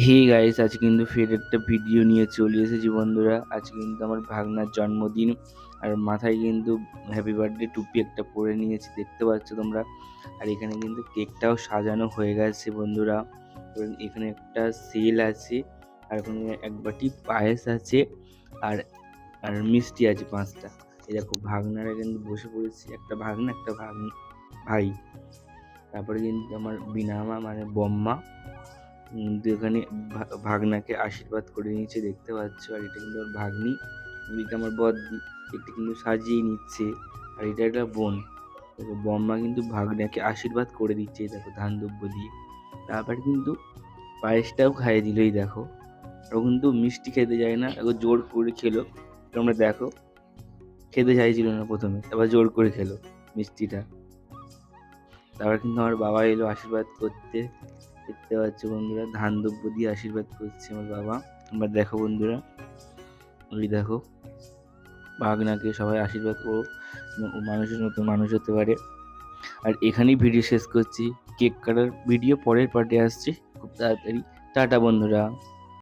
Hey guys, আজকে কিন্তু ফের একটা ভিডিও নিয়ে চলে এসেছি বন্ধুরা। আজকে কিন্তু আমার ভাগনার জন্মদিন, আর মাথায় কিন্তু হ্যাপি বার্থডে টুপি একটা পরে নিয়েছি, দেখতে পাচ্ছ তোমরা। আর এখানে কিন্তু কেকটাও সাজানো হয়ে গেছে বন্ধুরা। এবং এখানে একটা সেল আছে, আর এখানে এক বাটি পায়েস আছে, আর আর মিষ্টি আছে 5টা। এই দেখো ভাগনারা কিন্তু বসে পড়েছে, একটা ভাগনা একটা ভাই। তারপরে কিন্তু আমার বিনামা মানে বম্মা কিন্তু এখানে ভাগনাকে আশীর্বাদ করে নিচ্ছে, দেখতে পাচ্ছ। আর এটা কিন্তু আমার ভাগ্নি, এটা আমার বদ্দি, এটা কিন্তু সাজিয়ে নিচ্ছে। আর এটা একটা বোন, দেখো বম্মা কিন্তু ভাগ্নাকে আশীর্বাদ করে দিচ্ছে, এই দেখো ধান দ্রব্য দিয়ে। তারপর কিন্তু পায়েসটাও খাইয়ে দিল, এই দেখো। ও কিন্তু মিষ্টি খেতে যায় না, ও জোর করে খেলো। তোমরা দেখো, খেতে চাইছিল না প্রথমে, তারপর জোর করে খেলো মিষ্টিটা। তারপর কিন্তু আমার বাবা এলো আশীর্বাদ করতে, দেখতে পাচ্ছ বন্ধুরা, ধান দ্রব্য দিয়ে আশীর্বাদ করছে আমার বাবা। তোমরা দেখো বন্ধুরা, ওই দেখো ভাগনাকে সবাই আশীর্বাদ করো, ও মানুষের মতো মানুষ হতে পারে। আর এখানেই ভিডিও শেষ করছি, কেক কাটার ভিডিও পরের পার্টে আসছে খুব তাড়াতাড়ি। টাটা বন্ধুরা।